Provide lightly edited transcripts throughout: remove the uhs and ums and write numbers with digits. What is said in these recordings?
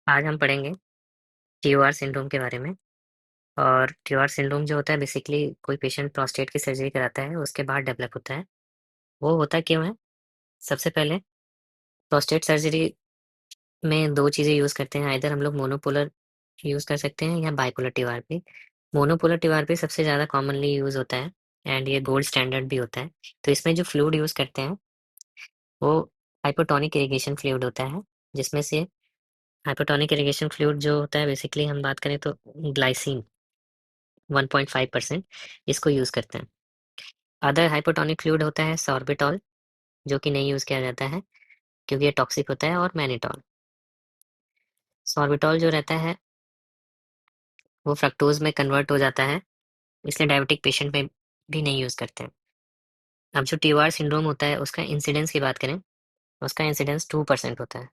आज हम पढ़ेंगे TOR सिंड्रोम के बारे में। और TOR सिंड्रोम जो होता है बेसिकली कोई पेशेंट प्रोस्टेट की सर्जरी कराता है, उसके बाद डेवलप होता है। वो होता क्यों है? सबसे पहले प्रोस्टेट सर्जरी में 2 चीज़ें यूज़ करते हैं, आइदर हम लोग मोनोपोलर यूज़ कर सकते हैं या बाइपोलर TORP। मोनोपोलर TORP सबसे ज़्यादा कॉमनली यूज़ होता है एंड ये गोल्ड स्टैंडर्ड भी होता है। तो इसमें जो फ्लूइड यूज़ करते हैं, वो हाइपोटोनिक इरिगेशन फ्लूइड होता है, जिसमें से हाइपोटोनिक इरिगेशन फ्लूइड जो होता है बेसिकली हम बात करें तो ग्लाइसिन 1.5% इसको यूज़ करते हैं। अदर हाइपोटोनिक फ्लूइड होता है सॉर्बिटॉल, जो कि नहीं यूज़ किया जाता है क्योंकि ये टॉक्सिक होता है, और मैनिटॉल। सॉर्बिटॉल जो रहता है वो फ्रक्टोज में कन्वर्ट हो जाता है, इसलिए डायबिटिक पेशेंट में भी नहीं यूज़ करते हैं। अब जो TOR सिंड्रोम होता है उसका इंसिडेंस की बात करें, उसका इंसिडेंस 2% होता है।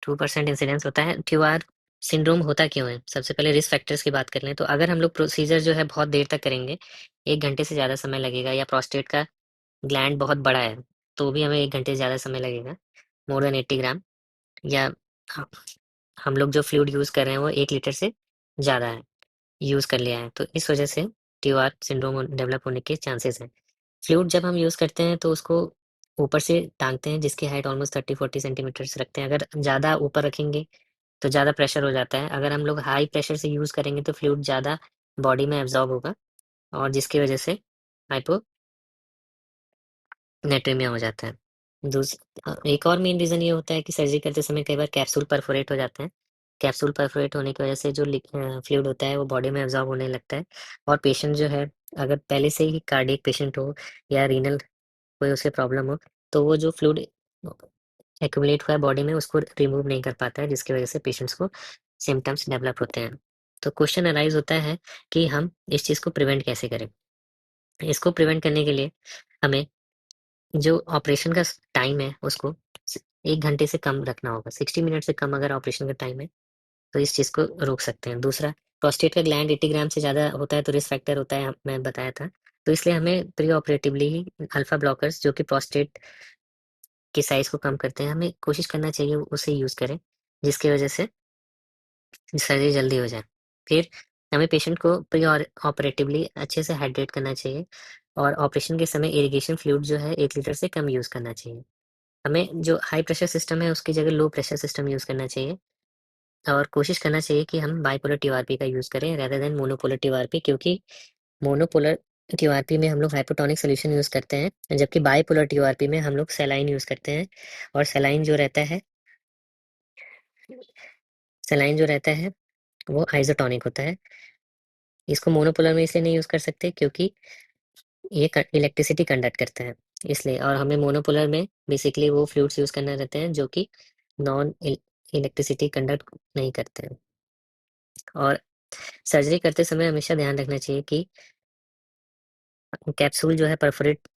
2% इंसिडेंस होता है। TOR सिंड्रोम होता क्यों है? सबसे पहले रिस्क फैक्टर्स की बात कर लें तो अगर हम लोग प्रोसीजर जो है बहुत देर तक करेंगे, 1 घंटे से ज़्यादा समय लगेगा, या प्रोस्टेट का ग्लैंड बहुत बड़ा है, तो भी हमें 1 घंटे से ज़्यादा समय लगेगा, मोर देन 80 ग्राम, या ह हम लोग जो फ्लूइड यूज़ कर रहे हैं वो 1 लीटर से ज़्यादा है, यूज़ कर लिया है, तो इस वजह से TOR सिंड्रोम डेवलप होने के चांसेस हैं। फ्लूइड जब हम यूज़ करते हैं तो उसको ऊपर से टाँगते हैं, जिसकी हाइट ऑलमोस्ट 30-40 सेंटीमीटर्स रखते हैं। अगर ज़्यादा ऊपर रखेंगे तो ज़्यादा प्रेशर हो जाता है। अगर हम लोग हाई प्रेशर से यूज़ करेंगे तो फ्लूइड ज़्यादा बॉडी में एब्ज़ॉर्ब होगा, और जिसकी वजह से हाइपो नेट्रीमिया हो जाता है। एक और मेन रीज़न ये होता है कि सर्जरी करते समय कई बार कैप्सूल परफोरेट हो जाते हैं। कैप्सूल परफोरेट होने की वजह से जो फ्लूइड होता है वो बॉडी में एब्ज़ॉर्ब होने लगता है, और पेशेंट जो है, अगर पहले से ही कार्डियक पेशेंट हो या रीनल कोई उसे प्रॉब्लम हो, तो वो जो फ्लूइड एक्यूमुलेट हुआ है बॉडी में उसको रिमूव नहीं कर पाता है, जिसकी वजह से पेशेंट्स को सिम्पटम्स डेवलप होते हैं। तो क्वेश्चन अराइज़ होता है कि हम इस चीज़ को प्रिवेंट कैसे करें? इसको प्रिवेंट करने के लिए हमें जो ऑपरेशन का टाइम है उसको 1 घंटे से कम रखना होगा। 60 मिनट से कम अगर ऑपरेशन का टाइम है तो इस चीज़ को रोक सकते हैं। दूसरा, प्रोस्टेट का ग्लैंड 80 ग्राम से ज़्यादा होता है तो रिस्क फैक्टर होता है, मैं बताया था। तो इसलिए हमें प्री ऑपरेटिवली ही अल्फा ब्लॉकर्स, जो कि प्रोस्टेट के साइज़ को कम करते हैं, हमें कोशिश करना चाहिए उसे यूज़ करें, जिसकी वजह से सर्जरी जल्दी हो जाए। फिर हमें पेशेंट को प्री ऑपरेटिवली अच्छे से हाइड्रेट करना चाहिए, और ऑपरेशन के समय इरिगेशन फ्लूइड जो है 1 लीटर से कम यूज़ करना चाहिए। हमें जो हाई प्रेशर सिस्टम है उसकी जगह लो प्रेशर सिस्टम यूज़ करना चाहिए, और कोशिश करना चाहिए कि हम बाइपोलर TORP का यूज़ करें रेदर देन मोनोपोलर TORP, क्योंकि मोनोपोलर TORP में हम लोग हाइपोटोनिक सॉल्यूशन यूज़ करते हैं, जबकि बाइपोलर TORP में हम लोग सलाइन यूज़ करते हैं, और सलाइन जो रहता है वो आइसोटोनिक होता है। इसको मोनोपोलर में इसलिए नहीं यूज़ कर सकते क्योंकि ये इलेक्ट्रिसिटी कंडक्ट करते हैं, इसलिए। और हमें मोनोपोलर में बेसिकली वो फ्लूइड्स यूज़ करना रहते हैं जो कि नॉन इलेक्ट्रिसिटी कंडक्ट नहीं करते हैं। और सर्जरी करते समय हमेशा ध्यान रखना चाहिए कि कैप्सूल जो है परफोरेट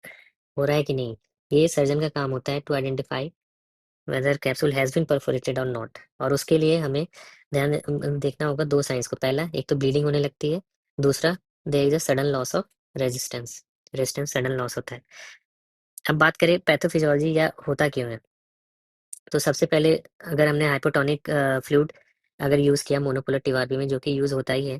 हो रहा है कि नहीं। ये सर्जन का काम होता है to identify whether capsule has been perforated और नॉट, और उसके लिए हमें देखना होगा 2 साइंस को। पहला, एक तो ब्लीडिंग होने लगती है, दूसरा there is a sudden loss of resistance. Resistance sudden loss होता है। अब बात करें पैथोफिजियोलॉजी या होता क्यों है, तो सबसे पहले अगर हमने हाइपोटोनिक फ्लूइड अगर यूज़ किया मोनोपोलर TORP में, जो कि यूज़ होता ही है,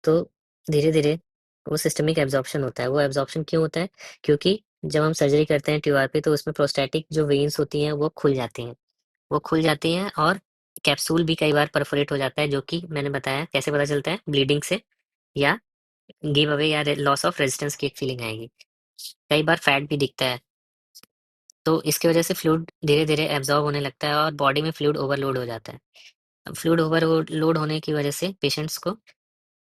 तो धीरे-धीरे वो सिस्टमिक एब्ज़ॉर्प्शन होता है। वो एब्ज़ॉर्प्शन क्यों होता है? क्योंकि जब हम सर्जरी करते हैं TORP तो उसमें प्रोस्टैटिक जो वेन्स होती हैं वो खुल जाती हैं। वो खुल जाती हैं, और कैप्सूल भी कई बार परफोरेट हो जाता है, जो कि मैंने बताया कैसे पता चलता है, ब्लीडिंग से, या गिव अवे या लॉस ऑफ रेजिस्टेंस की एक फीलिंग आएगी। कई बार फैट भी दिखता है, तो इसकी वजह से फ्लूइड धीरे-धीरे एब्ज़ॉर्ब होने लगता है और बॉडी में फ्लूइड ओवरलोड हो जाता है। अब फ्लूइड ओवरलोड होने की वजह से पेशेंट्स को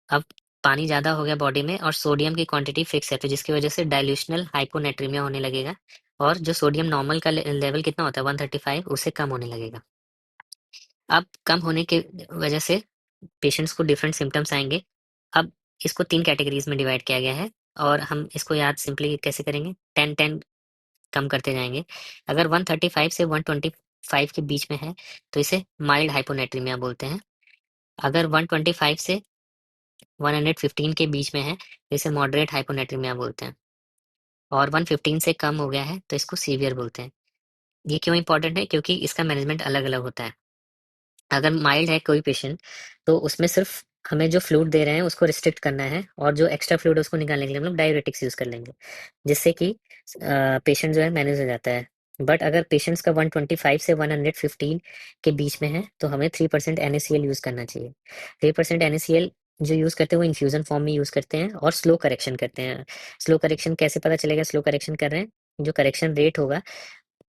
अब पानी ज़्यादा हो गया बॉडी में, और सोडियम की क्वांटिटी फिक्स है, तो जिसकी वजह से डाइल्यूशनल हाइपोनेट्रीमिया होने लगेगा, और जो सोडियम नॉर्मल का लेवल कितना होता है 135, उससे कम होने लगेगा। अब कम होने की वजह से पेशेंट्स को डिफरेंट सिम्पटम्स आएँगे। अब इसको 3 कैटेगरीज़ में डिवाइड किया गया है, और हम इसको याद सिंपली कैसे करेंगे, 10-10 कम करते जाएँगे। अगर 135 से 125 के बीच में है, तो इसे माइल्ड हाइपोनेट्रीमिया बोलते हैं। अगर 125 से 115 के बीच में है, तो इसे मॉडरेट हाइपोनेट्रीमिया बोलते हैं, और 115 से कम हो गया है, तो इसको सीवियर बोलते हैं। ये क्यों इम्पोर्टेंट है? क्योंकि इसका मैनेजमेंट अलग-अलग होता है। अगर माइल्ड है कोई पेशेंट, तो उसमें सिर्फ हमें जो फ्लूइड दे रहे हैं उसको रिस्ट्रिक्ट करना है, और जो एक्स्ट्रा फ्लूइड है उसको निकालने के लिए हम लोग डायूरेटिक्स यूज़ कर लेंगे, जिससे कि पेशेंट जो है मैनेज हो जाता है। बट अगर पेशेंट्स का 125 से 115 के बीच में है, तो हमें 3% NaCl यूज़ करना चाहिए। 3% NaCl जो यूज़ करते हैं वो इन्फ्यूज़न फॉर्म में यूज़ करते हैं और स्लो करेक्शन करते हैं। स्लो करेक्शन कैसे पता चलेगा स्लो करेक्शन कर रहे हैं? जो करेक्शन रेट होगा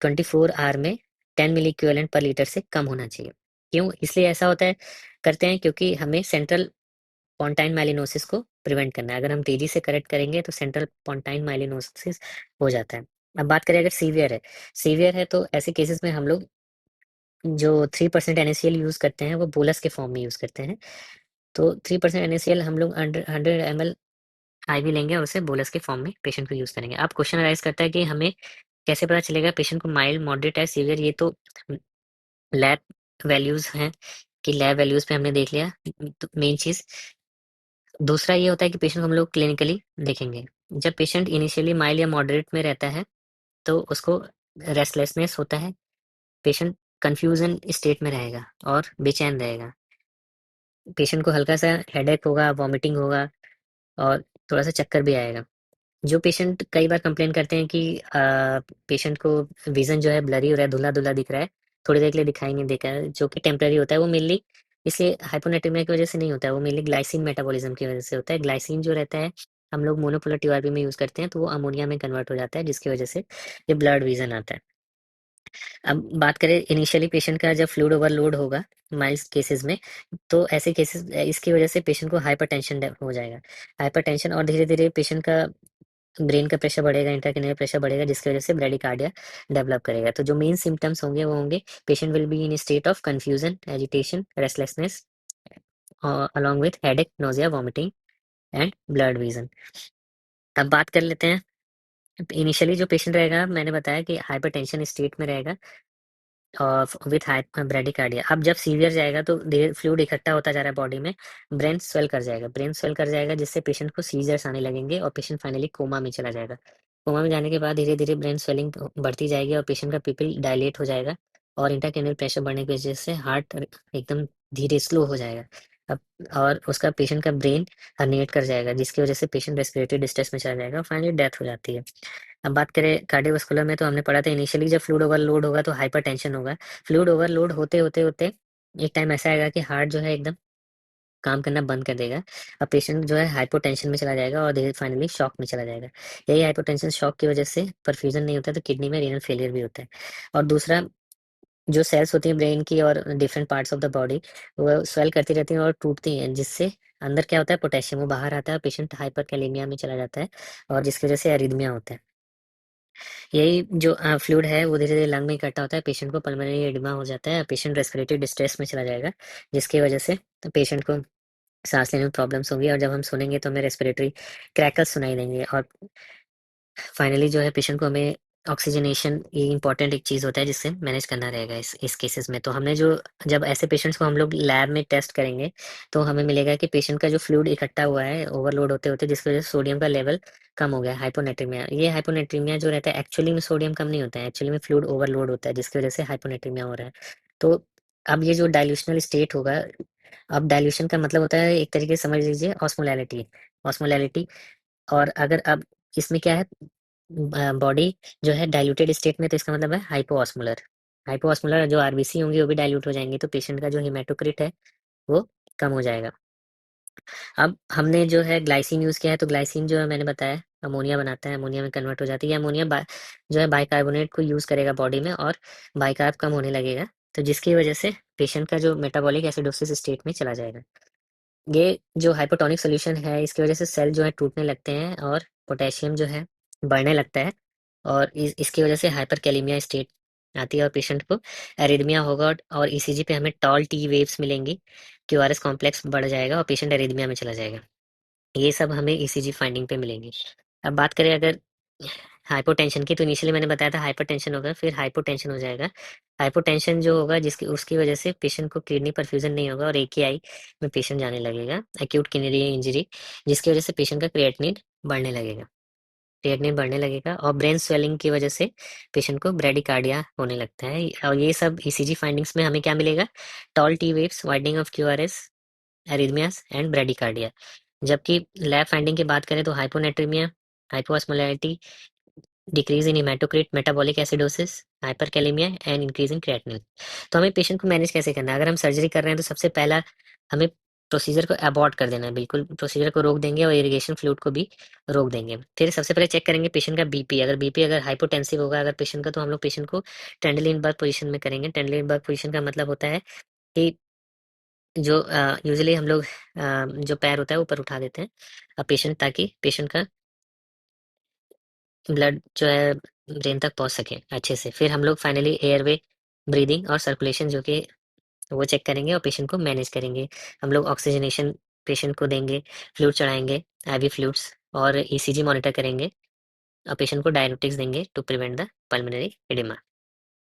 24 आवर में 10 मिली इक्विवेलेंट पर लीटर से कम होना चाहिए। क्यों? इसलिए ऐसा होता है, करते हैं क्योंकि हमें सेंट्रल पोंटाइन माइलिनोसिस को प्रिवेंट करना है। अगर हम तेज़ी से करेक्ट करेंगे तो सेंट्रल पोंटाइन माइलिनोसिस हो जाता है। अब बात करें अगर सीवियर है तो ऐसे केसेस में हम लोग जो 3% NaCl यूज़ करते हैं वो बोलस के फॉर्म में यूज़ करते हैं। तो 3% NaCl हम लोग 100 ml IV लेंगे और उसे बोलस के फॉर्म में पेशेंट को यूज़ करेंगे। अब क्वेश्चन अराइज़ करता है कि हमें कैसे पता चलेगा पेशेंट को माइल्ड, मॉडरेट है, सीवियर? ये तो लैब वैल्यूज़ हैं कि लैब वैल्यूज़ पे हमने देख लिया। तो मेन चीज़ दूसरा ये होता है कि पेशेंट को हम लोग क्लिनिकली देखेंगे। जब पेशेंट इनिशियली माइल्ड या मॉडरेट में रहता है, तो उसको रेस्टलेसनेस होता है, पेशेंट कन्फ्यूज़न स्टेट में रहेगा और बेचैन रहेगा। पेशेंट को हल्का-सा हेडेक होगा, वॉमिटिंग होगा और थोड़ा-सा चक्कर भी आएगा। जो पेशेंट कई बार कंप्लेन करते हैं कि पेशेंट को विज़न जो है ब्लरी हो रहा है, धुंधला-धुंधला दिख रहा है, थोड़ी देर के लिए दिखाई नहीं देगा, जो कि टेम्परेरी होता है। वो मेनली इसलिए हाइपोनेट्रेमिया की वजह से नहीं होता है, वो मेनली ग्लाइसिन मेटाबॉलिज़्म की वजह से होता है। ग्लाइसिन जो रहता है, हम लोग मोनोपोलर टीआरपी में यूज़ करते हैं, तो वो अमोनिया में कन्वर्ट हो जाता है, जिसकी वजह से ये ब्लर्ड विज़न आता है। अब बात करें इनिशियली पेशेंट का जब फ्लूइड ओवरलोड होगा माइल्ड केसेज़ में, तो ऐसे केसेज़ इसकी वजह से पेशेंट को हाइपरटेंशन हो जाएगा। हाइपरटेंशन और धीरे-धीरे पेशेंट का ब्रेन का प्रेशर बढ़ेगा, इंट्राक्रेनियल प्रेशर बढ़ेगा, जिसकी वजह से ब्रेडिकार्डिया डेवलप करेगा। तो जो मेन सिम्पटम्स होंगे वो होंगे patient will be in state of confusion, agitation, restlessness along with headache, nausea, vomiting and blurred vision. अब बात कर लेते हैं इनिशियली जो पेशेंट रहेगा, मैंने बताया कि हाइपरटेंशन स्टेट में रहेगा विथ ब्रेडिकार्डिया। अब जब सीवियर जाएगा तो धीरे फ्लूइड इकट्ठा होता जा रहा है बॉडी में, ब्रेन स्वेल कर जाएगा, जिससे पेशेंट को सीजर्स आने लगेंगे और पेशेंट फाइनली कोमा में चला जाएगा। कोमा में जाने के बाद धीरे धीरे ब्रेन स्वेलिंग बढ़ती जाएगी और पेशेंट का पिपिल डायलेट हो जाएगा, और इंट्राक्रेनियल प्रेशर बढ़ने की वजह से हार्ट एकदम धीरे स्लो हो जाएगा। अब और उसका पेशेंट का ब्रेन हर्निएट कर जाएगा, जिसकी वजह से पेशेंट रेस्पिरेटरी डिस्ट्रेस में चला जाएगा और फाइनली डेथ हो जाती है। अब बात करें कार्डियोवास्कुलर में, तो हमने पढ़ा था इनिशियली जब फ्लूइड ओवरलोड होगा तो हाइपरटेंशन होगा। फ्लूइड ओवरलोड होते-होते एक टाइम ऐसा आएगा कि हार्ट जो है एकदम काम करना बंद कर देगा। अब पेशेंट जो है हाइपोटेंशन में चला जाएगा और धीरे फाइनली शॉक में चला जाएगा। यही हाइपोटेंशन शॉक की वजह से परफ्यूजन नहीं होता, तो किडनी में रीनल फेलियर भी होता है। और दूसरा, जो सेल्स होती हैं ब्रेन की और different parts of the body, वो स्वेल करती रहती हैं और टूटती हैं, जिससे अंदर क्या होता है, पोटेशियम वो बाहर आता है, पेशेंट हाइपरकैलेमिया में चला जाता है और जिसकी वजह से एरिथमिया होता है। यही जो फ्लूइड है वो धीरे-धीरे लंग में इकट्ठा होता है, पेशेंट को पल्मोनरी एडिमा हो जाता है, पेशेंट रेस्पिरेटरी डिस्ट्रेस में चला जाएगा, जिसकी वजह से पेशेंट को साँस लेने में प्रॉब्लम्स होंगी और जब हम सुनेंगे तो हमें रेस्पिरेटरी क्रैकल्स सुनाई देंगे, और फाइनली जो है पेशेंट को हमें ऑक्सीजनेशन, ये इंपॉर्टेंट एक चीज़ होता है जिससे मैनेज करना रहेगा इस केसेस में। तो हमने जो जब ऐसे पेशेंट्स को हम लोग लैब में टेस्ट करेंगे, तो हमें मिलेगा कि पेशेंट का जो फ्लूइड इकट्ठा हुआ है ओवरलोड होते-होते, जिसकी वजह से सोडियम का लेवल कम हो गया है, हाइपोनेट्रीमिया। ये हाइपोनेट्रीमिया जो रहता है एक्चुअली में सोडियम कम नहीं होता है, एक्चुअली में फ्लूइड ओवरलोड होता है, जिसकी वजह से हाइपोनेट्रीमिया हो रहा है। तो अब ये जो डाइल्यूशनल स्टेट होगा, अब डाइल्यूशन का मतलब होता है एक तरीके से समझ लीजिए ऑस्मोलैरिटी। ऑस्मोलैरिटी और अगर अब इसमें क्या है, बॉडी जो है डाइल्यूटेड स्टेट में, तो इसका मतलब है हाइपोऑस्मोलर। हाइपोऑस्मोलर जो आरबीसी होंगी वो भी डाइल्यूट हो जाएँगी, तो पेशेंट का जो हेमाटोक्रिट है वो कम हो जाएगा। अब हमने जो है ग्लाइसिन यूज़ किया है, तो ग्लाइसिन जो है मैंने बताया अमोनिया बनाता है, अमोनिया में कन्वर्ट हो जाती है। अमोनिया जो है बाइकार्बोनेट को यूज़ करेगा बॉडी में और बाइकार्ब कम होने लगेगा, तो जिसकी वजह से पेशेंट का जो मेटाबॉलिक एसिडोसिस स्टेट में चला जाएगा। ये जो हाइपोटोनिक सॉल्यूशन है, इसकी वजह से सेल जो है टूटने लगते हैं और पोटेशियम जो है बढ़ने लगता है, और इसकी वजह से हाइपरकैलेमिया स्टेट आती है और पेशेंट को एरिथमिया होगा, और ईसीजी पे हमें टॉल टी वेव्स मिलेंगी, क्यूआरएस कॉम्प्लेक्स बढ़ जाएगा और पेशेंट एरिथमिया में चला जाएगा। ये सब हमें ईसीजी फाइंडिंग पे मिलेंगी। अब बात करें अगर हाइपोटेंशन की, तो इनिशियली मैंने बताया था हाइपरटेंशन होगा, फिर हाइपोटेंशन हो जाएगा। हाइपोटेंशन जो होगा जिसकी उसकी वजह से पेशेंट को किडनी परफ्यूजन नहीं होगा और एकेआई में पेशेंट जाने लगेगा, एक्यूट किडनी इंजरी, जिसकी वजह से पेशेंट का क्रिएटिनिन बढ़ने लगेगा। क्रिएटिनिन बढ़ने लगेगा और ब्रेन स्वेलिंग की वजह से पेशेंट को ब्रेडिकार्डिया होने लगता है। और ये सब ईसीजी फाइंडिंग्स में हमें क्या मिलेगा? Tall T waves, widening of QRS, arrhythmias and bradycardia. जबकि लैब फाइंडिंग की बात करें तो hyponatraemia, hypoosmolarity, decrease in haematocrit, metabolic acidosis, hyperkalaemia and increase in creatinine. तो हमें पेशेंट को मैनेज कैसे करना है? अगर हम सर्जरी कर रहे हैं तो सबसे पहला हमें प्रोसीजर को अबॉर्ट कर देना है, बिल्कुल प्रोसीजर को रोक देंगे और इरिगेशन फ्लूइड को भी रोक देंगे। फिर सबसे पहले चेक करेंगे पेशेंट का बीपी। अगर बीपी अगर हाइपोटेंसिव होगा अगर पेशेंट का, तो हम लोग पेशेंट को टेंडलिनबर्ग पोजीशन में करेंगे। टेंडलिनबर्ग पोजीशन का मतलब होता है कि जो यूजुअली हम लोग जो पैर होता है ऊपर उठा देते हैं पेशेंट, ताकि पेशेंट का ब्लड जो है ब्रेन तक पहुंच सके अच्छे से। फिर हम लोग फाइनली एयरवे, ब्रीदिंग और सर्कुलेशन जो कि वो चेक करेंगे और पेशेंट को मैनेज करेंगे। हम लोग ऑक्सीजनेशन पेशेंट को देंगे, फ्लूइड चढ़ाएंगे, आईवी फ्लूइड्स, और ईसीजी मॉनिटर करेंगे और पेशेंट को डायरेटिक्स देंगे to prevent the pulmonary oedema.